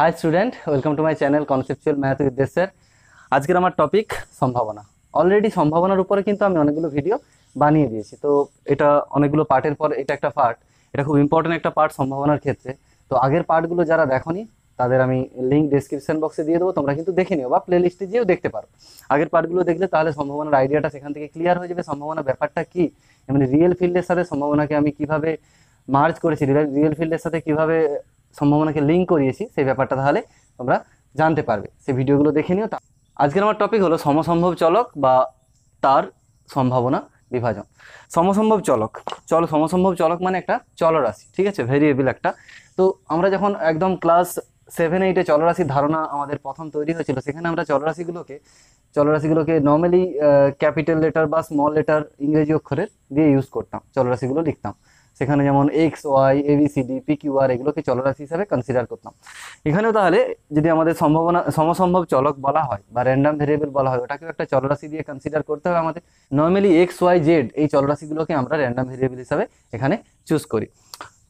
High student, welcome to my channel conceptual math with Desh sir. আজকের আমার topic সম্ভাবনা। Already সম্ভাবনার উপরে কিন্তু আমি অনেকগুলো ভিডিও বানিয়ে দিয়েছি। তো এটা অনেকগুলো পার্টের পর এটা একটা পার্ট। এটা খুব ইম্পর্টেন্ট একটা পার্ট সম্ভাবনার ক্ষেত্রে। তো আগের পার্টগুলো যারা দেখোনি তাদের আমি লিঙ্ক ডেসক্রিপশন বক্সে দিয়ে দেবো, তোমরা কিন্তু দেখে নিও বা প্লে লিস্টে গিয়েও দেখতে পারো। আগের পার্টগুলো দেখলে তাহলে সম্ভাবনার আইডিয়াটা সেখান থেকে ক্লিয়ার হয়ে যাবে। সম্ভাবনা ব্যাপারটা কি, মানে রিয়েল ফিল্ডের সাথে সম্ভাবনাকে আমি কিভাবে মার্জ করেছি, রিয়েল ফিল্ডের সাথে কিভাবে সম্ভাবনাকে লিঙ্ক করিয়েছি, সেই ব্যাপারটা তাহলে তোমরা জানতে পারবে। সেই ভিডিওগুলো দেখে নিও। আজকের আমার টপিক হলো সমসম্ভব চলক বা তার সম্ভাবনা বিভাজন। সমসম্ভব চলক, সমসম্ভব চলক মানে একটা চলরাশি, ঠিক আছে, ভেরিয়েবল একটা। তো আমরা যখন একদম ক্লাস 7-8-এ চলরাশির ধারণা আমাদের প্রথম তৈরি হয়েছিল, সেখানে আমরা চলরাশিগুলোকে নর্মালি ক্যাপিটাল লেটার বা স্মল লেটার ইংরেজি অক্ষরের দিয়ে ইউজ করতাম, চলরাশিগুলো লিখতাম। সেখানে যেমন X Y ABCD P Q R এগুলোকে চলরাশি হিসাবে কনসিডার করতাম। এখানেও তাহলে যদি আমাদের সমসম্ভব চলক বলা হয় বা র্যান্ডম ভেরিয়েবল বলা হয়, ওটাকেও একটা চলরাশি দিয়ে কনসিডার করতে হবে আমাদের। নর্মালি এক্স ওয়াই জেড এই চলরাশিগুলোকে আমরা র্যান্ডম ভেরিয়েবল হিসাবে এখানে চুজ করি।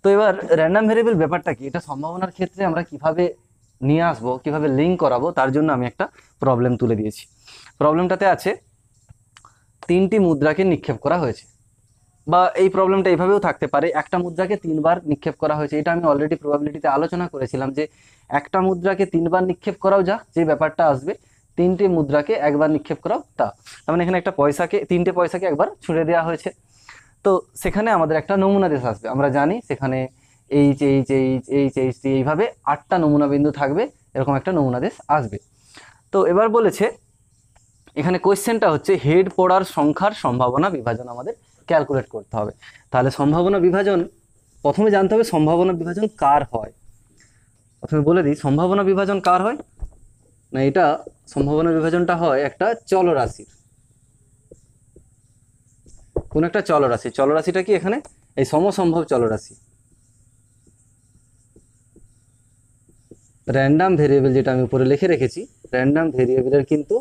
তো এবার র্যান্ডম ভেরিয়েবল ব্যাপারটা কি, এটা সম্ভাবনার ক্ষেত্রে আমরা কিভাবে নিয়ে আসবো, কিভাবে লিঙ্ক করাবো, তার জন্য আমি একটা প্রবলেম তুলে দিয়েছি। প্রবলেমটাতে আছে 3টি মুদ্রাকে নিক্ষেপ করা হয়েছে, বা এই প্রবলেমটা এইভাবেও থাকতে পারে, একটা মুদ্রাকে 3বার নিক্ষেপ করা হয়েছে। এটা আমি অলরেডি প্রবাবিলিটিতে আলোচনা করেছিলাম যে একটা মুদ্রাকে 3বার নিক্ষেপ করাও যা, যে ব্যাপারটা আসবে 3টে মুদ্রাকে একবার নিক্ষেপ করাও তা। তার মানে এখানে একটা পয়সাকে, 3টে পয়সাকে একবার ছুঁড়ে দেওয়া হয়েছে। তো সেখানে আমাদের একটা নমুনা দেশ আসবে। আমরা জানি সেখানে H H H H H টি এইভাবে 8টা নমুনা বিন্দু থাকবে, এরকম একটা নমুনা দেশ আসবে। তো এবার বলেছে এখানে কোয়েশ্চেনটা হচ্ছে হেড পড়ার সংখ্যার সম্ভাবনা বিভাজন আমাদের ক্যালকুলেট করতে হবে। তাহলে সম্ভাবনা বিভাজন প্রথমে জানতে হবে সম্ভাবনা বিভাজন কার হয়। প্রথমে বলে দিই সম্ভাবনা বিভাজন কার হয় না, এটা সম্ভাবনা বিভাজনটা হয় একটা চলরাশির, কোন একটা চলরাশি। চলরাশিটা কি এখানে এই সমসম্ভব চলরাশি, র্যান্ডম ভেরিয়েবল যেটা আমি উপরে লিখে রেখেছি, র্যান্ডম ভেরিয়েবলের কিন্তু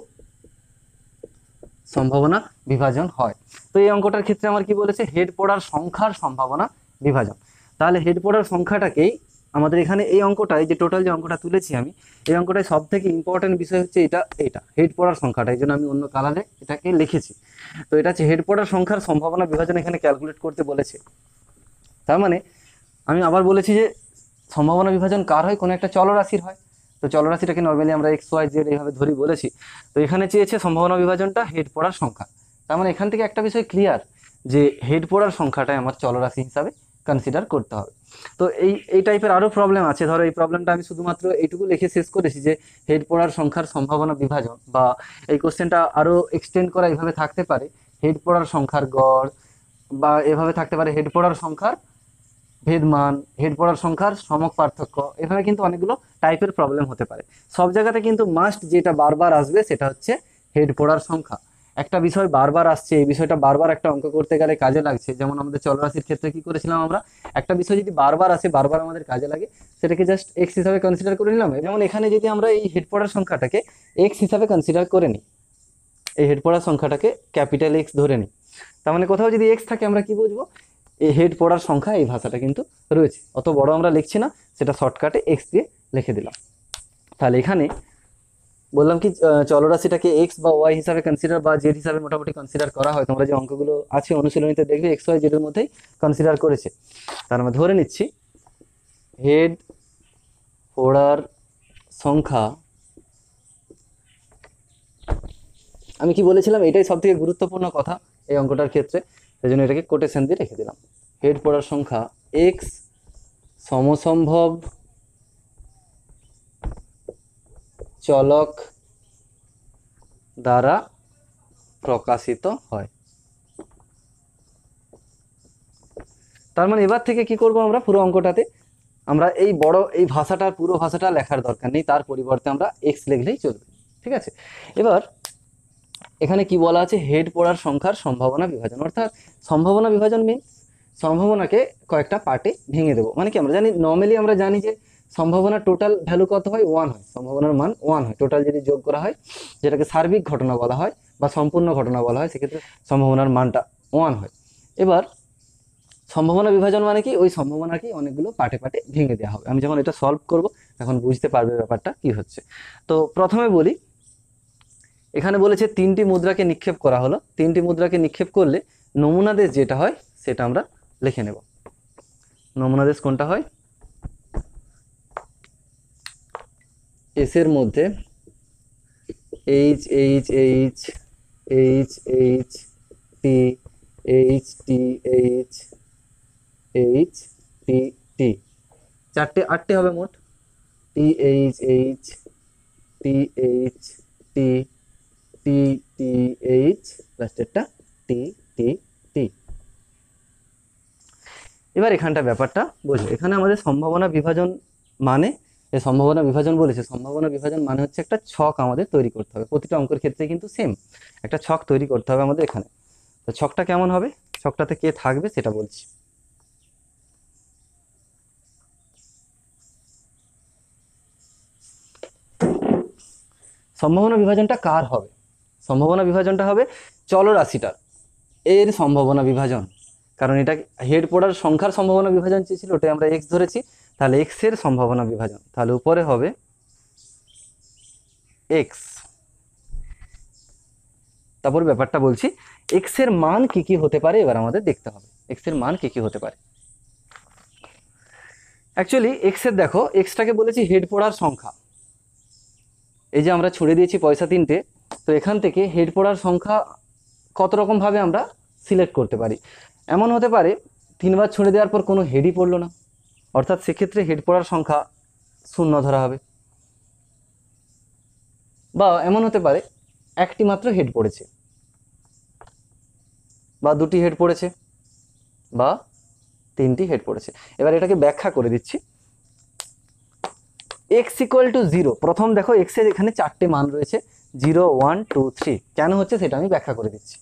সম্ভাবনা বিভাজন হয়। তো এই অঙ্কটার ক্ষেত্রে আমার কি বলেছে, হেড পড়ার সংখ্যার সম্ভাবনা বিভাজন। তাহলে হেড পড়ার সংখ্যাটাকেই আমাদের এখানে এই অঙ্কটায় যে টোটাল যে অঙ্কটা তুলেছি আমি, এই অঙ্কটায় সব থেকে ইম্পর্টেন্ট বিষয় হচ্ছে এটা হেড পড়ার সংখ্যাটা, এই জন্য আমি অন্য কালারে এটাকে লিখেছি। তো এটা হচ্ছে হেড পড়ার সংখ্যার সম্ভাবনা বিভাজন এখানে ক্যালকুলেট করতে বলেছে। তার মানে আমি আবার বলেছি যে সম্ভাবনা বিভাজন কার হয়, কোনো একটা চলরাশির হয়। তো চলরাশিটাকে নর্মালি আমরা এক্স ওয়াই জেড এইভাবে ধরি বলেছি। তো এখানে চেয়েছে সম্ভাবনা বিভাজনটা হেড পড়ার সংখ্যা। তার মানে এখান থেকে একটা বিষয় ক্লিয়ার যে হেড পড়ার সংখ্যাটাই আমার চলরাশি হিসাবে কনসিডার করতে হবে। তো এই টাইপের আরও প্রবলেম আছে। ধরো এই প্রবলেমটা আমি শুধুমাত্র এইটুকু লিখে শেষ করেছি যে হেড পড়ার সংখ্যার সম্ভাবনা বিভাজন, বা এই কোশ্চেনটা আরও এক্সটেন্ড করা এইভাবে থাকতে পারে, হেড পড়ার সংখ্যার গড়, বা এভাবে থাকতে পারে হেড পড়ার সংখ্যার ভেদমান, হেড পড়ার সংখ্যার সমক পার্থক্য। এভাবে কিন্তু অনেকগুলো টাইপের প্রবলেম হতে পারে। সব জায়গাতে কিন্তু মাস্ট যেটা বারবার আসবে সেটা হচ্ছে হেড পড়ার সংখ্যা। একটা বিষয় বারবার আসছে, এই বিষয়টা বারবার একটা অঙ্ক করতে গেলে কাজে লাগছে। যেমন আমাদের চলরাশির ক্ষেত্রে কি করেছিলাম আমরা, একটা বিষয় যদি বারবার আসে, বারবার আমাদের কাজে লাগে, সেটাকে জাস্ট এক্স হিসাবে কনসিডার করে নিলাম। যেমন এখানে যদি আমরা এই হেড পড়ার সংখ্যাটাকে এক্স হিসাবে কনসিডার করে নিই, এই হেড পড়ার সংখ্যাটাকে ক্যাপিটাল এক্স ধরে নিই, তার মানে কোথাও যদি এক্স থাকে আমরা কি বুঝবো, এই হেড পড়ার সংখ্যা এই ভাষাটা কিন্তু রয়েছে। অত বড় আমরা লিখছি না, সেটা শর্টকাটে এক্স দিয়ে লিখে দিলাম। তাহলে এখানে বললাম কি চলরাশিটাকে এক্স বা ওয়াই হিসাবে কনসিডার বা জেড হিসাবে মোটামুটি কনসিডার করা হয়। তোমরা যে অঙ্কগুলো আছে অনুশীলনীতে দেখবে এক্স ওয়াই জেডের মধ্যেই কনসিডার করেছে। তার আমরা ধরে নিচ্ছি হেড পড়ার সংখ্যা, আমি কি বলেছিলাম এটাই সব থেকে গুরুত্বপূর্ণ কথা এই অঙ্কটার ক্ষেত্রে, সেই জন্য এটাকে কোটেশন দিয়ে রেখে দিলাম। হেড পড়ার সংখ্যা এক্স সমসম্ভব চলক দ্বারা প্রকাশিত হয়। তার মানে এবার থেকে কি করব, আমরা পুরো অঙ্কটাতে আমরা এই বড় এই ভাষাটার পুরো ভাষাটা লেখার দরকার নেই, তার পরিবর্তে আমরা এক্স লিখলেই চলবে। ঠিক আছে, এবার এখানে কি বলা আছে, হেড পড়ার সংখ্যার সম্ভাবনা বিভাজন, অর্থাৎ সম্ভাবনা বিভাজন মিন সম্ভাবনাকে কয়েকটা পার্টে ভেঙে দেবো। মানে কি আমরা জানি, নর্মালি আমরা জানি যে সম্ভাবনার টোটাল ভ্যালু কত হয়, 1 হয়, সম্ভাবনার মান 1 হয় টোটাল যদি যোগ করা হয়, যেটাকে সার্বিক ঘটনা বলা হয় বা সম্পূর্ণ ঘটনা বলা হয়, সেক্ষেত্রে সম্ভাবনার মানটা 1 হয়। এবার সম্ভাবনা বিভাজন মানে কি, ওই সম্ভাবনাকে অনেকগুলো পার্টে পার্টে ভেঙে দেওয়া হবে। আমি যখন এটা সলভ করব এখন বুঝতে পারবে ব্যাপারটা কি হচ্ছে। তো প্রথমে বলি, এখানে বলেছে 3টি মুদ্রাকে নিক্ষেপ করা হলো। 3টি মুদ্রাকে নিক্ষেপ করলে নমুনা দেশ যেটা হয় সেটা আমরা লিখে নেব। নমুনা দেশ কোনটা হয়? এস এর মধ্যে H H H H H T H T H H T T, 8টে হবে মোট। T H H T H T T T H লাস্টেরটা টি টি টি। এবার এখানটা ব্যাপারটা বোঝো। এখানে আমাদের সম্ভাবনা বিভাজন মানে, এই সম্ভাবনা বিভাজন বলেছে, সম্ভাবনা বিভাজন মানে হচ্ছে একটা ছক আমাদের তৈরি করতে হবে। প্রতিটা অঙ্কের ক্ষেত্রে কিন্তু সেম একটা ছক তৈরি করতে হবে আমাদের এখানে। তো ছকটা কেমন হবে, ছকটাতে কে থাকবে সেটা বলছি। সম্ভাবনা বিভাজনটা কার হবে? সম্ভাবনা বিভাজনটা হবে চলরাশিটার, এর সম্ভাবনা বিভাজন। কারণ এটা হেড পড়ার সংখ্যার সম্ভাবনা বিভাজন চেয়েছিল, ওটাই আমরা এক্স ধরেছি, তাহলে এক্স এর সম্ভাবনা বিভাজন। তাহলে উপরে হবে এক্স। তারপর ব্যাপারটা বলছি, এক্স এর মান কি কি হতে পারে এবার আমাদের দেখতে হবে। এক্স এর মান কি কি হতে পারে? অ্যাকচুয়ালি এক্স এর দেখো, এক্সটাকে বলেছি হেড পড়ার সংখ্যা। এই যে আমরা ছুড়ে দিয়েছি পয়সা 3টে, তো এখান থেকে হেড পড়ার সংখ্যা কত রকম ভাবে আমরা সিলেক্ট করতে পারি। এমন হতে পারে 3বার ছুড়ে দেওয়ার পর কোনো হেডই পড়লো না, অর্থাৎ সেক্ষেত্রে হেড পড়ার সংখ্যা 0 ধরা হবে। বা এমন হতে পারে একটি মাত্র হেড পড়েছে, বা 2টি হেড পড়েছে, বা 3টি হেড পড়েছে। এবার এটাকে ব্যাখ্যা করে দিচ্ছি। x ইকুয়াল টু 0, প্রথম দেখো x এর এখানে 4টে মান রয়েছে, 0 1 2 3। কেন হচ্ছে সেটা আমি ব্যাখ্যা করে দিচ্ছি।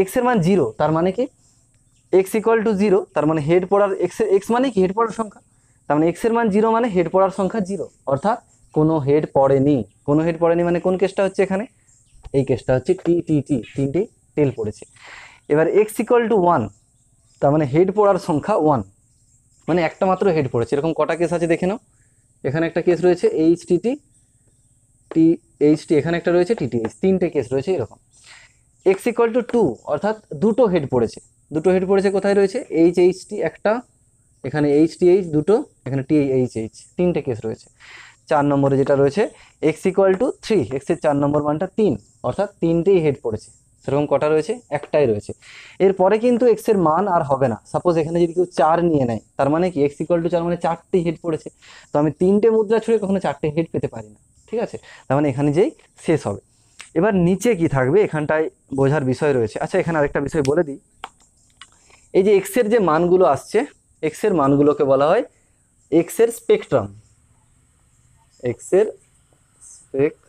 x এর মান 0, তার মানে কি x ইকুয়াল টু 0, তার মানে হেড পড়ার x মানে কি হেড পড়ার সংখ্যা, তার মানে x এর মান 0 মানে হেড পড়ার সংখ্যা 0, অর্থাৎ কোনো হেড পড়েনি। কোনো হেড পড়েনি মানে কোন কেসটা হচ্ছে এখানে? এই কেসটা হচ্ছে টি টি টি, 3টি টেল পড়েছে। এবার x ইকুয়াল টু 1, তার মানে হেড পড়ার সংখ্যা 1, মানে একটা মাত্র হেড পড়েছে। এরকম কটা কেস আছে দেখে নাও। এখানে একটা কেস রয়েছে H T T T H টি, এখানে একটা রয়েছে টি টি এইচ, 3টে কেস রয়েছে এরকম। এক্স ইকুয়াল টু 2, অর্থাৎ 2টো হেড পড়েছে। 2টো হেড পড়েছে কোথায় রয়েছে? এইচ এইচ টি একটা, এখানে এইচ টি এইচ 2টো, এখানে টি এইচ এইচ, 3টে কেস রয়েছে। 4 নম্বরে যেটা রয়েছে এক্স ইকুয়াল টু 3, এক্সের 4 নম্বর মানটা 3, অর্থাৎ 3টেই হেড পড়েছে। সেরকম কটা রয়েছে? একটাই রয়েছে। এরপরে কিন্তু এক্স এর মান আর হবে না। সাপোজ এখানে যদি কেউ 4 নিয়ে নেয়, তার মানে কি এক্স ইকুয়াল টু 4 মানে 4টেই হেড পড়েছে। তো আমি 3টে মুদ্রা ছুঁড়ে কখনো 4টে হেড পেতে পারি না, ঠিক আছে? তার মানে এখানে যেই শেষ হবে। এবার নিচে কি থাকবে এখানটায় বোঝার বিষয় রয়েছে। আচ্ছা, এখানে আরেকটা বিষয় বলে দিই। এই যে এক্স এর যে মানগুলো আসছে, এক্স এর মানগুলোকে বলা হয় এক্স এর স্পেকট্রাম। এক্স এর স্পেকট্রাম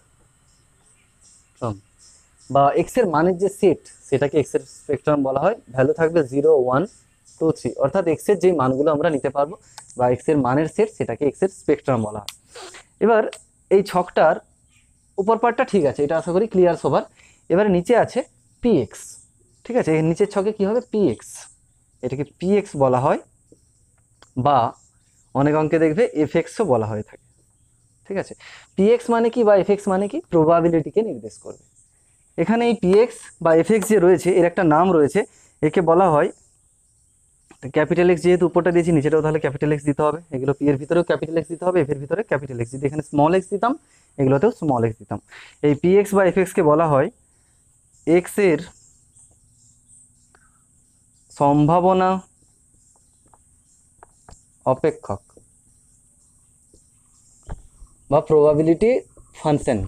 বা এক্স এর মানের যে সেট, সেটাকে এক্স এর স্পেকট্রাম বলা হয়। ভ্যালু থাকবে 0 1 2 3, অর্থাৎ এক্স এর যে মানগুলো আমরা নিতে পারবো বা এক্স এর মানের সেট, সেটাকে এক্স এর স্পেকট্রাম বলা হয়। এবার এই ছকটার উপর পার্টটা ঠিক আছে, এটা আশা করি ক্লিয়ার সবার। এবারে নিচে আছে পিএক্স, ঠিক আছে? এর নিচের ছকে কি হবে? পিএক্স, এটাকে পিএক্স বলা হয়, বা অনেক অঙ্কে দেখবে এফএক্সও বলা হয়ে থাকে, ঠিক আছে? পিএক্স মানে কি বা এফএক্স মানে কি? প্রবাবিলিটিকে নির্দেশ করবে। এখানে এই পিএক্স বা এফএক্স যে রয়েছে, এর একটা নাম রয়েছে, একে বলা হয় ক্যাপিটাল এক্স। যেহেতু উপরটা দিয়েছি, নিচেটাও তাহলে ক্যাপিটাল এক্স দিতে হবে। এগুলো পি এর ভিতরেও ক্যাপিটাল এক্স দিতে হবে, এফ এর ভিতরে ক্যাপিটাল এক্স। যদি এখানে স্মল এক্স দিতাম, এগুলোতেও স্মল এক্স দিতাম। এই পিএক্স বা এফএক্সকে বলা হয় এক্স এর সম্ভাবনা অপেক্ষক বা প্রবাবিলিটি ফাংশন,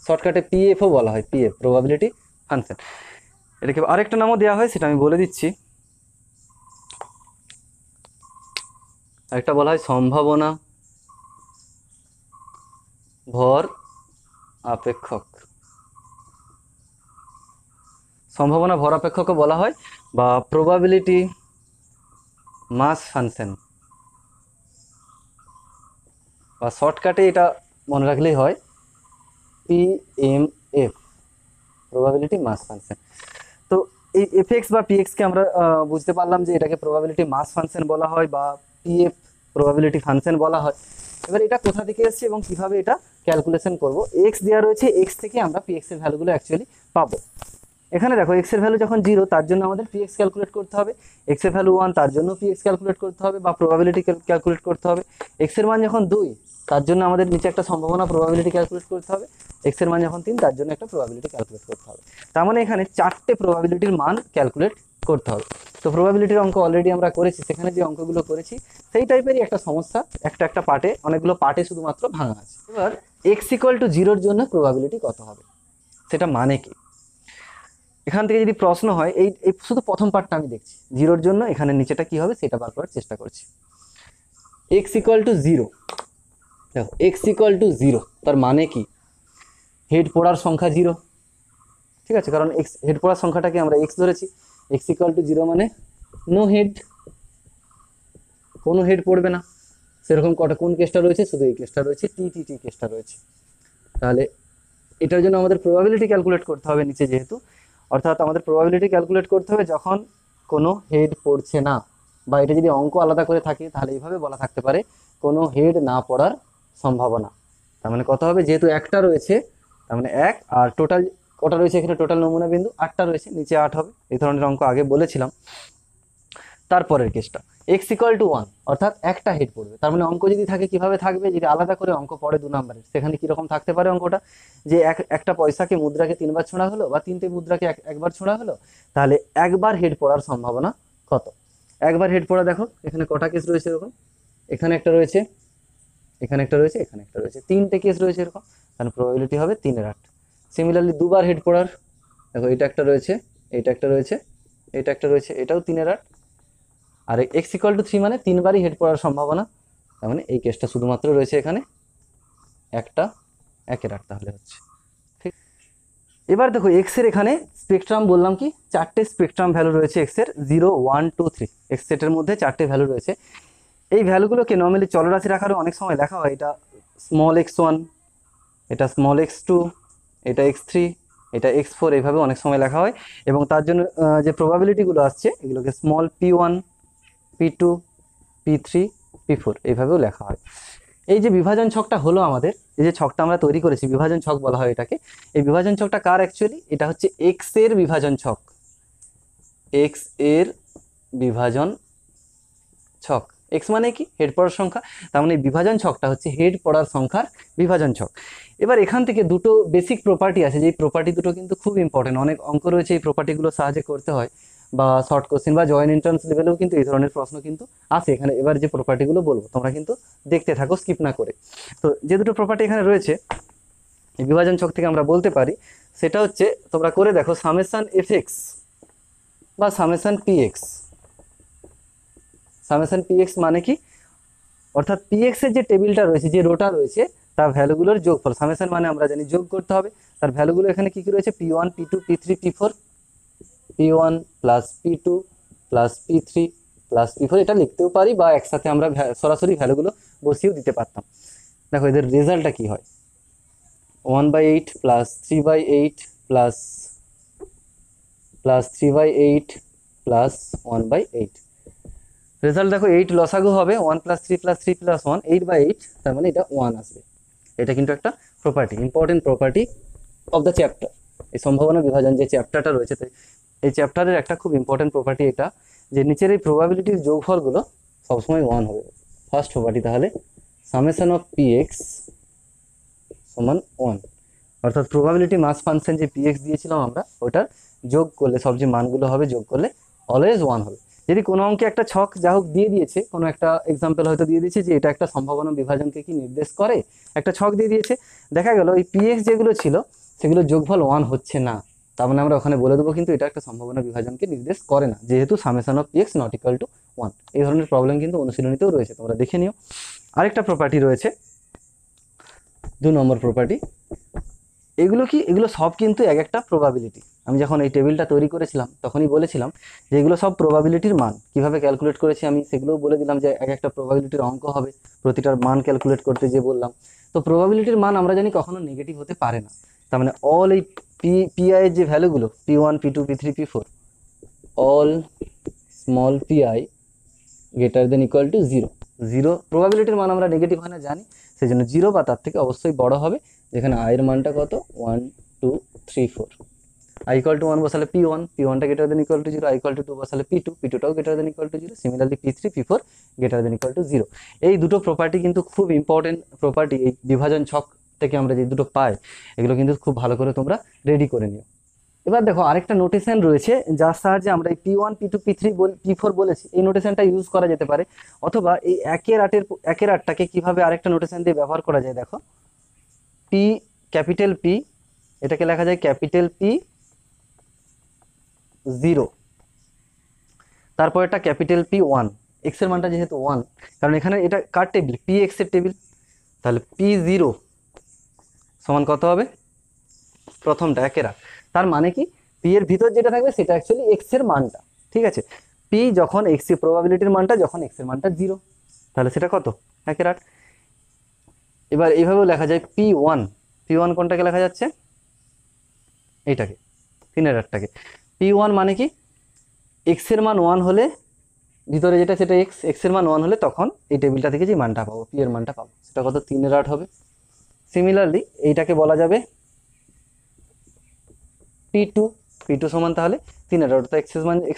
শর্টকাটে পিএফও বলা হয়, পিএফ, প্রবাবিলিটি ফাংশন। এটাকে আরেকটা নামও দেওয়া হয়, সেটা আমি বলে দিচ্ছি। আরেকটা বলা হয় সম্ভাবনা ভর আপেক্ষক। সম্ভাবনা ভর আপেক্ষকও বলা হয়, বা প্রবাবিলিটি মাস ফাংশন, বা শর্টকাটে এটা মনে রাখলেই হয় পিএমএফ, প্রবাবিলিটি মাস ফাংশন। তো এই এফএক্স বা পিএক্স কে আমরা বুঝতে পারলাম যে এটাকে প্রবাবিলিটি মাস ফাংশন বলা হয় বা পিএফ প্রবাবিলিটি ফাংশন বলা হয়। এবার এটা কোথা থেকে এসেছে এবং কিভাবে এটা ক্যালকুলেশন করব, এক্স দেওয়া রয়েছে, এক্স থেকে আমরা পিএক্স এর ভ্যালুগুলো অ্যাকচুয়ালি পাবো। এখানে দেখো এক্স এর ভ্যালু যখন 0 তার জন্য আমাদের পিএক্স ক্যালকুলেট করতে হবে, এক্স এর ভ্যালু 1 তার জন্য পিএক্স ক্যালকুলেট করতে হবে বা প্রবাবিলিটি ক্যালকুলেট করতে হবে। এক্স এর মান যখন 2 তার জন্য আমাদের নিচে একটা সম্ভাবনা প্রবাবিলিটি ক্যালকুলেট করতে হবে, এক্স এর মান যখন 3 তার জন্য একটা প্রবাবিলিটি ক্যালকুলেট করতে হবে। তার মানে এখানে 4টে প্রবাবিলিটির মান ক্যালকুলেট করতে হবে। তো প্রবাবিলিটির অঙ্ক অলরেডি আমরা করেছি, সেখানে যে অঙ্কগুলো করেছি সেই টাইপেরই একটা সমস্যা, একটা পার্টে, অনেকগুলো পার্টে শুধুমাত্র ভাঙা আছে। এবার এক্স ইকুয়াল টু 0 জন্য প্রবাবিলিটি কত হবে, সেটা মানে কি? এখান থেকে যদি প্রশ্ন হয়, এই শুধু প্রথম পার্টটা আমি দেখছি, 0 জন্য এখানে নিচেটা কি হবে সেটা বার করার চেষ্টা করছি। এক্স ইকুয়াল টু 0, দেখো এক্স ইকুয়াল টু 0 তার মানে কি? হেড পড়ার সংখ্যা 0, ঠিক আছে, কারণ এক্স হেড পড়ার সংখ্যাটাকে আমরা এক্স ধরেছি। এক্স ইকুয়াল টু 0 মানে নো হেড, কোনো হেড পড়বে না। সেরকম কোন কেসটা রয়েছে? শুধু এই কেসটা রয়েছে, টি কেসটা রয়েছে। তাহলে এটার জন্য আমাদের প্রবাবিলিটি ক্যালকুলেট করতে হবে নিচে যেহেতু, অর্থাৎ আমাদের প্রবাবিলিটি ক্যালকুলেট করতে হবে যখন কোনো হেড পড়ছে না, বা এটা যদি অঙ্ক আলাদা করে থাকে তাহলে এইভাবে বলা থাকতে পারে কোনো হেড না পড়ার সম্ভাবনা। তার মানে কত হবে? যেহেতু একটা রয়েছে তার মানে 1, আর টোটাল কটা রয়েছে এখানে? টোটাল নমুনা বিন্দু 8টা রয়েছে, নিচে 8 হবে। এই ধরনের অঙ্ক আগে বলেছিলাম। তারপরের কেসটা এক্স ইকুয়াল টু 1, অর্থাৎ একটা হেড পড়বে। তার মানে অঙ্ক যদি থাকে কিভাবে থাকবে? যদি আলাদা করে অঙ্ক পড়ে 2 নম্বরের, সেখানে কিরকম থাকতে পারে অঙ্কটা? যে একটা পয়সাকে মুদ্রাকে 3বার ছোঁড়া হলো বা 3টে মুদ্রাকে একবার ছোঁড়া হলো, তাহলে একবার হেড পড়ার সম্ভাবনা কত? একবার হেড পড়া, দেখো এখানে কটা কেস রয়েছে এরকম, এখানে একটা রয়েছে, এখানে একটা রয়েছে, এখানে একটা রয়েছে, 3টে কেস রয়েছে এরকম, তাহলে প্রবাবিলিটি হবে 3/8। সিমিলারলি দুবার হেড পড়ার, দেখো এটা একটা রয়েছে, এটা একটা রয়েছে, এটা একটা রয়েছে, এটাও 3/8। আর এক্স ইকুয়াল টু 3 মানে 3বারই হেড পড়ার সম্ভাবনা, তার মানে এই কেসটা শুধুমাত্র রয়েছে এখানে একটা 1/8 তাহলে হচ্ছে, ঠিক। এবার দেখো এক্স এর এখানে স্পেকট্রাম বললাম কি 4টে স্পেকট্রাম ভ্যালু রয়েছে এক্স এর, 0 1 2 3, এক্স সেটের মধ্যে 4টে ভ্যালু রয়েছে। এই ভ্যালুগুলোকে নর্মালি চলরাশি রাখারও অনেক সময় লেখা হয়, এটা স্মল x1, এটা স্মল x2, এটা x3, এটা x4, এইভাবে অনেক সময় লেখা হয়। এবং তার জন্য যে প্রবাবিলিটিগুলো আসছে এগুলোকে small p1, p2, p3, p4 এইভাবেও লেখা হয়। এই যে বিভাজন ছকটা হলো আমাদের, এই যে ছকটা আমরা তৈরি করেছি বিভাজন ছক বলা হয় এটাকে। এই বিভাজন ছকটা কার অ্যাকচুয়ালি? এটা হচ্ছে এক্স এর বিভাজন ছক, এক্স এর বিভাজন ছক। এক্স মানে কি? হেড পড়ার সংখ্যা। তার মানে বিভাজন ছকটা হচ্ছে হেড পড়ার সংখ্যার বিভাজন ছক। এবার এখান থেকে দুটো বেসিক প্রপার্টি আছে, যে প্রপার্টি দুটো কিন্তু খুব ইম্পর্টেন্ট, অনেক অঙ্ক রয়েছে এই প্রপার্টিগুলো সাহায্যে করতে হয়, বা শর্ট কোশ্চেন বা জয়েন্ট এন্ট্রান্স লেভেলেও কিন্তু এই ধরনের প্রশ্ন কিন্তু আসে এখানে। এবার যে প্রপার্টিগুলো বলবো তোমরা কিন্তু দেখতে থাকো, স্কিপ না করে। তো যে দুটো প্রপার্টি এখানে রয়েছে এই বিভাজন ছক থেকে আমরা বলতে পারি, সেটা হচ্ছে তোমরা করে দেখো সামেশন এফএক্স বা সামেশন পিএক্স। সামেশন পিএক্স মানে কি? অর্থাৎ পিএক্স এর যে টেবিলটা রয়েছে, যে রোটা রয়েছে, তার ভ্যালুগুলোর যোগফল। সামেশন মানে আমরা জানি যোগ করতে হবে। তার ভ্যালুগুলো এখানে কি কি রয়েছে? p1 p2 p3 p4, p1 plus p2 plus p3 plus p4, এটা লিখতেও পারি বা একসাথে আমরা সরাসরি ভ্যালুগুলো বসিয়েও দিতে পারতাম। দেখো এদের রেজাল্টটা কি হয়, 1/8 প্লাস 3/8 প্লাস 3/8 প্লাস 1/8। রেজাল্ট দেখো 8 লসাগু হবে, 1 প্লাস 3 প্লাস 3 প্লাস 1, 8/8, তার মানে এটা 1 আসবে। এটা কিন্তু একটা property, important property of the chapter. এই সম্ভাবনা বিভাজন যে চ্যাপ্টারটা রয়েছে, এই চ্যাপ্টারের একটা খুব ইম্পর্টেন্ট প্রপার্টি এটা, যে নিচের এই প্রবাবিলিটির যোগফলগুলো সবসময় 1 হবে। ফার্স্ট প্রপার্টি তাহলে সামেশন অফ পিএক্স সমান 1, অর্থাৎ প্রবাবিলিটি মাস ফাংশন যে পিএক্স দিয়েছিলাম আমরা, ওটার যোগ করলে সব যে মানগুলো হবে যোগ করলে অলওয়েজ 1 হবে। যদি কোনো অঙ্কে একটা ছক যা হোক দিয়ে দিয়েছে, কোনো একটা এক্সাম্পল হয়তো দিয়ে দিয়েছে যে এটা একটা সম্ভাবনা বিভাজনকে কি নির্দেশ করে, একটা ছক দিয়ে দিয়েছে, দেখা গেল এই পিএক্স যেগুলো ছিল সেগুলো যোগফল 1 হচ্ছে না, তার মানে আমরা ওখানে বলে দেবো কিন্তু এটা একটা সম্ভাবনা বিভাজনকে নির্দেশ করে না, যেহেতু summation of PX not equal to 1। এই ধরনের প্রবলেম কিন্তু অনুশীলনীতেও রয়েছে, তোমরা দেখে নিও। আরেকটা প্রপার্টি রয়েছে 2 নম্বর প্রপার্টি। এগুলো কি? এগুলো সব কিন্তু এক একটা প্রবাবিলিটি। আমি যখন এই টেবিলটা তৈরি করেছিলাম তখনই বলেছিলাম যে এগুলো সব প্রবাবিলিটির মান। কিভাবে ক্যালকুলেট করেছি আমি সেগুলোও বলে দিলাম, যে এক একটা প্রবাবিলিটির অঙ্ক হবে, প্রতিটার মান ক্যালকুলেট করতে যে বললাম। তো প্রবাবিলিটির মান আমরা জানি কখনো নেগেটিভ হতে পারে না। তার মানে অল এই পিআই এর যে ভ্যালুগুলো p1 p2 p3 p4, all small pi greater than equal to 0। 0 প্রবাবিলিটির মান আমরা নেগেটিভ হয় না জানি, সেই জন্য 0 বা তার থেকে অবশ্যই বড় হবে, যেখানে i এর মানটা কত 1 2 3 4। i ইকুয়াল টু 1 বসালে p1, p1টা greater than equal to 0, i equal to 2 বসালে p2, p2টাও greater than equal to 0, similarly p3 p4 greater than equal to 0। এই দুটো প্রপার্টি কিন্তু খুব ইম্পর্টেন্ট প্রপার্টি, এই বিভাজন ছক থেকে আমরা যে দুটো পাই এগুলো কিন্তু খুব ভালো করে তোমরা রেডি করে নিও। এবার দেখো আরেকটা নোটেশন রয়েছে যার সাহায্যে আমরা এই p1 p2 p3 p4 বলেছি, এই নোটেশনটা ইউজ করা যেতে পারে, অথবা এই একের আটটাকে কিভাবে আরেকটা নোটেশন দিয়ে ব্যবহার করা যায় দেখো। p ক্যাপিটাল p, এটাকে লেখা যায় ক্যাপিটাল p 0, তারপর এটা ক্যাপিটাল p 1, x এর মানটা যেহেতু 1, কারণ এখানে এটা কার টেবিল px এর টেবিল, তাহলে p0 সমান কত হবে প্রথমটা একের আট, তার মানে কি p এর ভিতর যেটা থাকবে সেটা অ্যাকচুয়ালি x এর মানটা, ঠিক আছে। p যখন x এর প্রবাবিলিটির মানটা যখন x এর মানটা 0, তাহলে সেটা কত একের আট। এবার এইভাবেও লেখা যায় p1, p1 কোনটাকে লেখা যাচ্ছে এইটাকে 3/8টাকে। p1 মানে কি x এর মান 1 হলে ভিতরে যেটা সেটা x এর মান 1 হলে তখন এই টেবিলটা থেকে যে মানটা পাবো p এর মানটা পাবো সেটা কত 3/8 হবে। সিমিলারলি এইটাকে বলা যাবে p2, p2 সমান তাহলে 3/8, অর্থাৎ x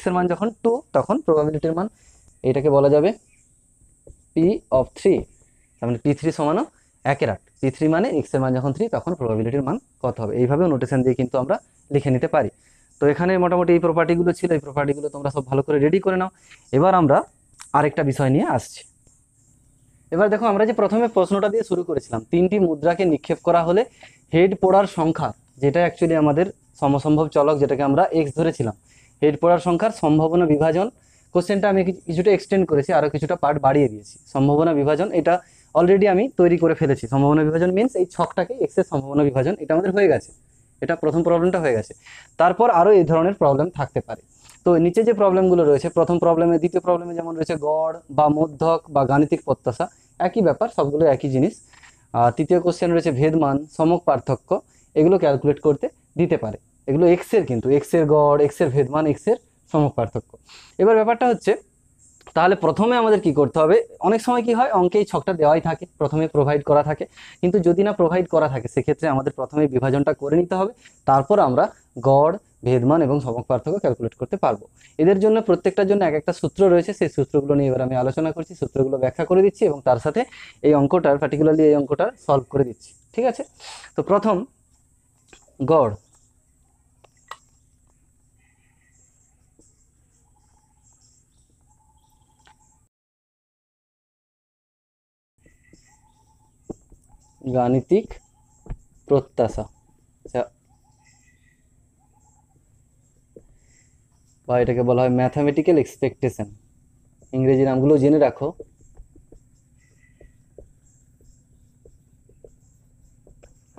এর মান যখন 2 তখন প্রবাবিলিটির মান, এটাকে বলা যাবে p অফ 3, তার মানে p3 সমানও 1/8, p3 মানে x এর মান যখন 3 তখন প্রবাবিলিটির মান কত হবে, এইভাবেও নোটেশন দিয়ে কিন্তু আমরা লিখে নিতে পারি। তো এখানে মোটামুটি এই প্রপার্টিগুলো ছিল, এই প্রপার্টিগুলো তোমরা সব ভালো করে রেডি করে নাও। এবার আমরা আরেকটা বিষয় নিয়ে আসছি। এবার দেখো আমরা যে প্রথমে প্রশ্নটা দিয়ে শুরু করেছিলাম, 3টি মুদ্রাকে নিক্ষেপ করা হলে হেড পড়ার সংখ্যা, যেটা অ্যাকচুয়ালি আমাদের সমসম্ভব চলক যেটাকে আমরা x ধরেছিলাম, হেড পড়ার সংখ্যার সম্ভাবনা বিভাজন, কোশ্চেনটা আমি কিছুটা এক্সটেন্ড করেছি, আরও কিছুটা পার্ট বাড়িয়ে দিয়েছি। সম্ভাবনা বিভাজন এটা অলরেডি আমি তৈরি করে ফেলেছি, সম্ভাবনা বিভাজন মিনস এই ছকটাকে x এর সম্ভাবনা বিভাজন, এটা আমাদের হয়ে গেছে, এটা প্রথম প্রবলেমটা হয়ে গেছে। তারপর আরও এই ধরনের প্রবলেম থাকতে পারে। তো নিচে যে প্রবলেমগুলো রয়েছে, প্রথম প্রবলেমে দ্বিতীয় প্রবলেমে যেমন রয়েছে গড় বা মধ্যক বা গাণিতিক প্রত্যাশা, একই ব্যাপার, সবগুলো একই জিনিস। তৃতীয় কোশ্চেন রয়েছে ভেদমান, সমক পার্থক্য, এগুলো ক্যালকুলেট করতে দিতে পারে, এগুলো x এর, কিন্তু x এর গড়, x এর ভেদমান, x এর সমক পার্থক্য। এবার ব্যাপারটা হচ্ছে তাহলে প্রথমে আমাদের কি করতে হবে, অনেক সময় কি হয় অঙ্কে এই ছকটা দেওয়াই থাকে, প্রথমে প্রোভাইড করা থাকে, কিন্তু যদি না প্রোভাইড করা থাকে সেক্ষেত্রে আমাদের প্রথমে বিভাজনটা করে নিতে হবে, তারপর আমরা গড়, ভেদমান এবং সমক পার্থক্য ক্যালকুলেট করতে পারবো। এদের জন্য প্রত্যেকটার জন্য এক একটা সূত্র রয়েছে, সেই সূত্রগুলো নিয়ে এবার আমি আলোচনা করছি, সূত্রগুলো ব্যাখ্যা করে দিচ্ছি এবং তার সাথে এই অঙ্কটার পার্টিকুলারলি এই অঙ্কটার সলভ করে দিচ্ছি, ঠিক আছে। তো প্রথম গড়, গাণিতিক প্রত্যাশা, বা এটাকে বলা হয় ম্যাথামেটিক্যাল এক্সপেকটেশন, ইংরেজি নামগুলো জেনে রাখো।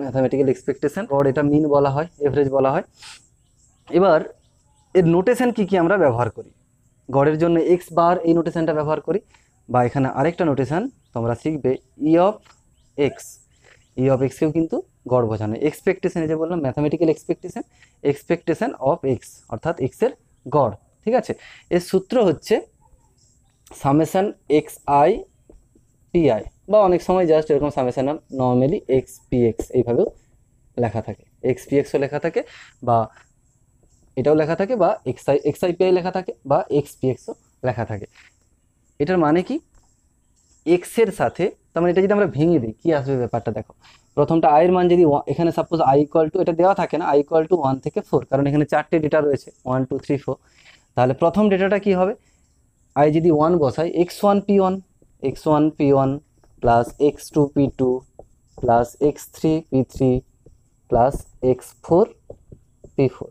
ম্যাথামেটিক্যাল এক্সপেকটেশন, আর এটা মিন বলা হয়, এভারেজ বলা হয়। এবার এর নোটেশন কি কি আমরা ব্যবহার করি, গড়ের জন্য এক্স বার এই নোটেশনটা ব্যবহার করি, বা এখানে আরেকটা নোটেশন তোমরা শিখবে E of X, E of এক্সকেও কিন্তু গড় বোঝানো। এক্সপেকটেশন, এই যে বললাম mathematical expectation, expectation of X অর্থাৎ এক্সের গড়, ঠিক আছে। এর সূত্র হচ্ছে summation X I P I, বা অনেক সময় জাস্ট এরকম summation of normally X P X এইভাবেও লেখা থাকে, এক্স পি এক্সও লেখা থাকে, বা এটাও লেখা থাকে, বা এক্স আই পি আই লেখা থাকে, বা এক্স পি এক্সও লেখা থাকে। এটার মানে কি এক্স এর সাথে, তার মানে এটা যদি আমরা ভেঙে দিই কি আসবে ব্যাপারটা দেখো। প্রথমটা আই এর মান যদি এখানে সাপোজ আই ইকুয়াল টু, এটা দেওয়া থাকে না, আই ইকুয়াল টু 1 থেকে 4, কারণ এখানে 4টে ডেটা রয়েছে 1 2 3 4, তাহলে প্রথম ডেটাটা কি হবে, আই যদি 1 বসাই x1 p1, x1 p1 plus x2 p2 plus x3 p3 plus x4 p4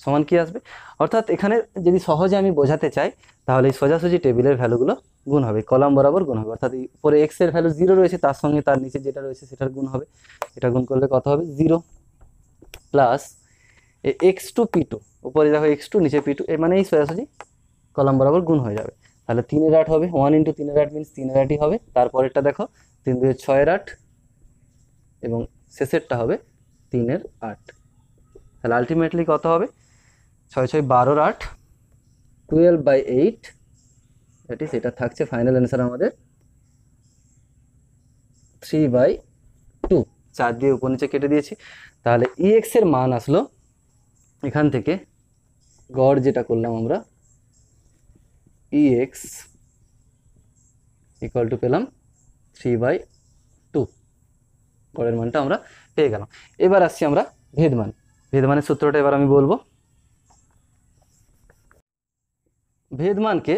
সমান কি আসবে, অর্থাৎ এখানে যদি সহজে আমি বোঝাতে চাই তাহলে এই সোজাসুজি টেবিলের ভ্যালুগুলো গুণ হবে, কলাম বরাবর গুণ হবে, অর্থাৎ উপরে এক্স এর ভ্যালু 0 রয়েছে, তার সঙ্গে তার নিচে যেটা রয়েছে সেটার গুণ হবে, এটা গুণ করলে কত হবে 0 প্লাস x2 p2, উপরে দেখো x2 নিচে p2, এর মানে এই সোজাসুজি কলাম বরাবর গুণ হয়ে যাবে, তাহলে 3/8 হবে, 1 × 3/8 মিনস 3/8ই হবে, তারপরেরটা দেখো 3 2 6/8 এবং শেষেরটা হবে 3/8, তাহলে আলটিমেটলি কত হবে 6 6 12 8 12/8, দ্যাট ইজ এটা থাকছে ফাইনাল অ্যান্সার আমাদের 3/2। 4 দিয়ে উপর নিচে কেটে দিয়েছি। তাহলে EX এর মান আসলো এখান থেকে, গড় যেটা করলাম আমরা, EX ইকুয়াল টু পেলাম 3/2, গড়ের মানটা আমরা পেয়ে গেলাম। এবার আসছি আমরা ভেদমান। ভেদমানের সূত্রটা এবার আমি বলবো। ভেদমানকে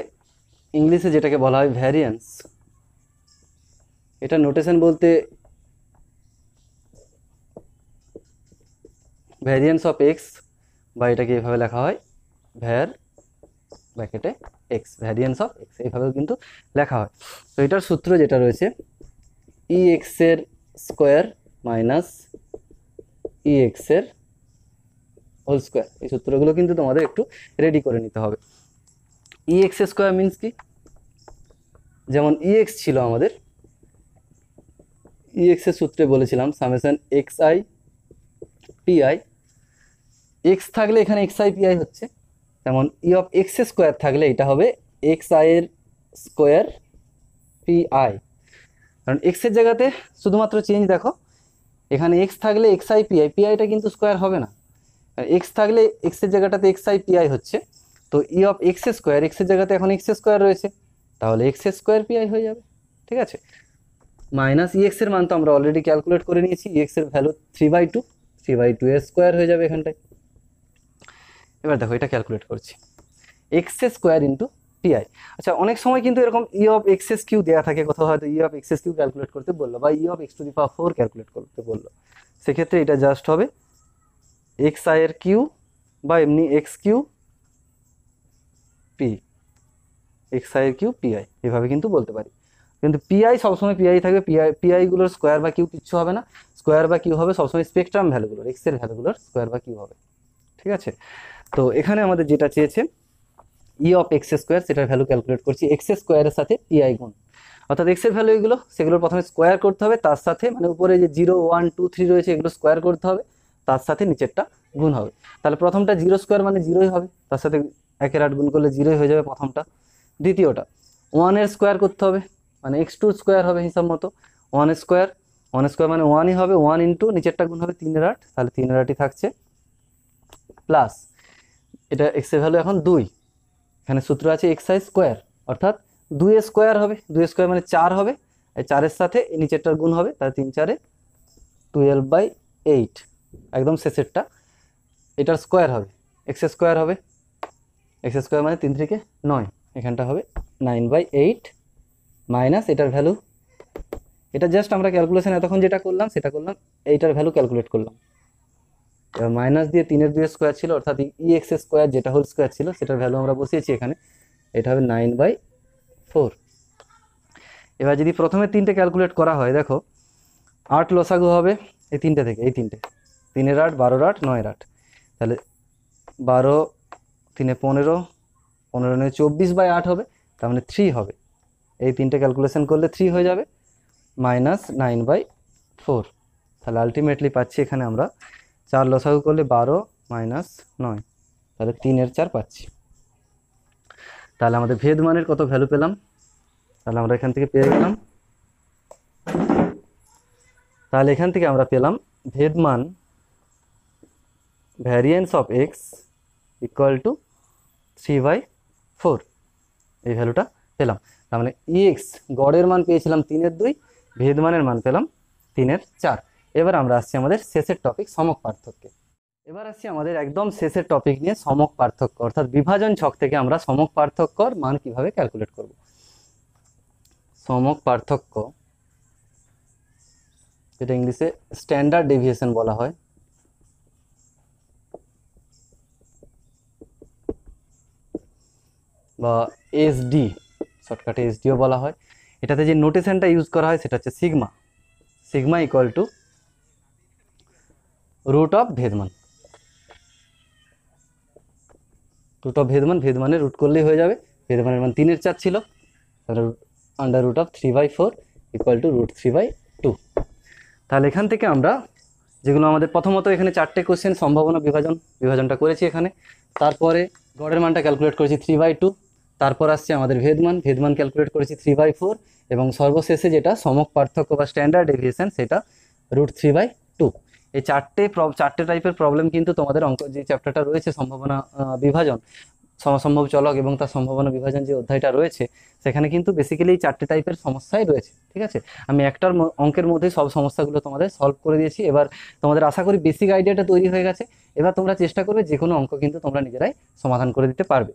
ইংলিশে যেটাকে বলা হয় ভ্যারিয়েন্স, এটা নোটেশন বলতে ভ্যারিয়েন্স অফ এক্স, বা এটাকে এভাবে লেখা হয় ভ্যার ব্র্যাকেটে এক্স, ভ্যারিয়েন্স অফ এক্স এইভাবেও কিন্তু লেখা হয়। তো এটার সূত্র যেটা রয়েছে EX এর স্কোয়ার মাইনাস EX এর হোল স্কোয়ার। এই সূত্রগুলো কিন্তু তোমাদের একটু রেডি করে নিতে হবে। EX স্কোয়ার মিনস কি, যেমন EX ছিল আমাদের, EX এর সূত্রে বলেছিলাম সামেশন xi pi, x থাকলে এখানে xi pi হচ্ছে, যেমন E অফ x স্কোয়ার থাকলে এটা হবে xi এর স্কোয়ার pi, কারণ x এর জায়গাতে শুধুমাত্র চেঞ্জ দেখো, এখানে x থাকলে xi pi, piটা কিন্তু স্কোয়ার হবে না, x থাকলে x এর জায়গাটাতে xi pi হচ্ছে, তো E of x square, x এর জায়গাতে এখন x স্কোয়ার রয়েছে, তাহলে x স্কোয়ার pi হয়ে যাবে। ঠিক আছে, মাইনাস EX এর মান তো আমরা অলরেডি ক্যালকুলেট করে নিয়েছি, EX এর ভ্যালু 3/2, 3/2 এর স্কোয়ার হয়ে যাবে এখানটায়। এবার দেখো এটা ক্যালকুলেট করছি, x স্কোয়ার ইন্টু পিআই। আচ্ছা, অনেক সময় কিন্তু এরকম E অফ এক্স কিউ দেওয়া থাকে, কোথাও হয়তো E of X Q calculate করতে বললো, বা E অফ x⁴ ক্যালকুলেট করতে বললো, সেক্ষেত্রে এটা জাস্ট হবে xi এর কিউ বা এমনি x কিউ পি, xi এর কিউ পিআই, এভাবে কিন্তু বলতে পারি। কিন্তু পিআই সবসময় পিআই থাকবে, পিআইগুলোর স্কোয়ার বা কিউ কিচ্ছু হবে না, স্কোয়ার বা কিউ হবে সবসময় স্পেকট্রাম ভ্যালুগুলোর, এক্স এর ভ্যালুগুলোর স্কোয়ার বা কিউ হবে। ঠিক আছে, তো এখানে আমাদের যেটা চেয়েছে E অফ এক্স স্কোয়ার, সেটার ভ্যালু ক্যালকুলেট করছি এক্স স্কোয়ারের সাথে পিআই গুণ, অর্থাৎ এক্স এর ভ্যালু এগুলো, সেগুলোর প্রথমে স্কোয়ার করতে হবে, তার সাথে মানে উপরে যে 0 1 2 3 রয়েছে এগুলো স্কোয়ার করতে হবে, তার সাথে নিচেরটা গুণ হবে। তাহলে প্রথমটা 0 স্কোয়ার মানে 0ই হবে, তার সাথে 1/8 গুণ করলে 0ই হয়ে যাবে প্রথমটা। দ্বিতীয়টা 1 এর স্কোয়ার করতে হবে, মানে x2 স্কোয়ার হবে হিসাব মতো, 1 স্কোয়ার মানে 1ই হবে, 1 ইন্টু নিচেরটা গুণ হবে 3/8, তাহলে 3/8ই থাকছে, প্লাস এটা x এর ভ্যালু এখন 2, এখানে সূত্র আছে xi স্কোয়ার, অর্থাৎ 2 স্কোয়ার হবে, 2 স্কোয়ার মানে 4 হবে, এই 4 এর সাথে এই নিচেরটার গুণ হবে, তাহলে 3 4 12/8, একদম শেষেরটা এটার স্কোয়ার হবে, x স্কোয়ার হবে, x স্কোয়ার মানে 3 থেকে 9, এখানটা হবে 9/8 মাইনাস এটার ভ্যালু, এটা জাস্ট আমরা ক্যালকুলেশন এতক্ষণ যেটা করলাম সেটা করলাম, এইটার ভ্যালু ক্যালকুলেট করলাম। এবার মাইনাস দিয়ে 3 এর 2 স্কোয়ার ছিল, অর্থাৎ EX স্কোয়ার যেটা হোল স্কোয়ার ছিল সেটার ভ্যালু আমরা বসিয়েছি এখানে, এটা হবে 9/4। এবার যদি প্রথমে 3টে ক্যালকুলেট করা হয়, দেখো 8 লসাগু হবে এই 3টে থেকে, এই 3টে, 3 8 12 8 9 8, তাহলে 12 3 15, 15 9 24/8 হবে, তার মানে 3 হবে, এই 3টে ক্যালকুলেশন করলে 3 হয়ে যাবে, মাইনাস 9/4। তাহলে আলটিমেটলি পাচ্ছি এখানে আমরা 4 লসাগু করলে 12 মাইনাস 9, তাহলে 3 এর 4 পাচ্ছি। তাহলে আমাদের ভেদ মানের কত ভ্যালু পেলাম, তাহলে আমরা এখান থেকে পেয়ে গেলাম, তাহলে এখান থেকে আমরা পেলাম ভেদ মান variance of x equal to 3/4, এই ভ্যালুটা পেলাম। তার মানে EX গড়ের মান পেয়েছিলাম 3 এর 2, ভেদ মানের মান পেলাম 3 এর 4। এবার আমরা আসছি আমাদের শেষের টপিক সমক পার্থক্যে। এবার আসছি আমাদের একদম শেষের টপিক নিয়ে, সমক পার্থক্য, অর্থাৎ বিভাজন ছক থেকে আমরা সমক পার্থক্যর মান কিভাবে ক্যালকুলেট করব। সমক পার্থক্য, যেটা ইংলিশে স্ট্যান্ডার্ড ডেভিয়েশন বলা হয়, বা SD, শর্টকাটে SDও বলা হয়। এটাতে যে নোটেশনটা ইউজ করা হয় সেটা হচ্ছে sigma, sigma equal to root of ভেদমান, রুট অফ ভেদমান, ভেদমানের রুট করলেই হয়ে যাবে, ভেদমানের মান 3 এর 4 ছিল, তাহলে under root of 3/4 equal to root 3/2। তাহলে এখান থেকে আমরা যেগুলো আমাদের প্রথমত এখানে 4টে কোশ্চেন সম্ভাবনা বিভাজনটা করেছি এখানে, তারপরে গড়ের মানটা ক্যালকুলেট করেছি 3/2, তারপর আসছে আমাদের ভেদমান, ভেদমান ক্যালকুলেট করেছি 3/4, এবং সর্বশেষে যেটা সমক পার্থক্য বা স্ট্যান্ডার্ড ডেভিয়েশন সেটা √3/2। এই চারটে টাইপের প্রবলেম কিন্তু তোমাদের অঙ্ক যে চ্যাপ্টারটা রয়েছে সম্ভাবনা বিভাজন, সমসম্ভব চলক এবং তার সম্ভাবনা বিভাজন যে অধ্যায়টা রয়েছে, সেখানে কিন্তু বেসিক্যালি এই চারটে টাইপের সমস্যাই রয়েছে। ঠিক আছে, আমি একটার অঙ্কের মধ্যেই সব সমস্যাগুলো তোমাদের সলভ করে দিয়েছি। এবার তোমাদের আশা করি বেসিক আইডিয়াটা তৈরি হয়ে গেছে। এবার তোমরা চেষ্টা করবে যে কোনো অঙ্ক কিন্তু তোমরা নিজেরাই সমাধান করে দিতে পারবে।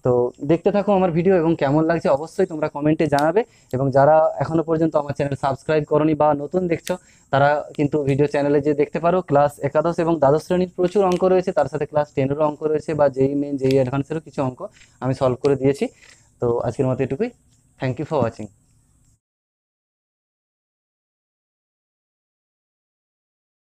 তো দেখতে থাকো আমার ভিডিও, এবং কেমন লাগছে অবশ্যই তোমরা কমেন্টে জানাবে। এবং যারা এখনো পর্যন্ত আমার চ্যানেল সাবস্ক্রাইব করনি বা নতুন দেখছো, তারা কিন্তু ভিডিও চ্যানেলে যে দেখতে পারো। ক্লাস একাদশ এবং দ্বাদশ শ্রেণীর প্রচুর অঙ্ক রয়েছে, তার সাথে ক্লাস 10-এরও অঙ্ক রয়েছে, বা যেই মেন যেই অ্যাডভান্সেরও কিছু অঙ্ক আমি সলভ করে দিয়েছি। তো আজকের মতো এটুকুই। Thank you for watching.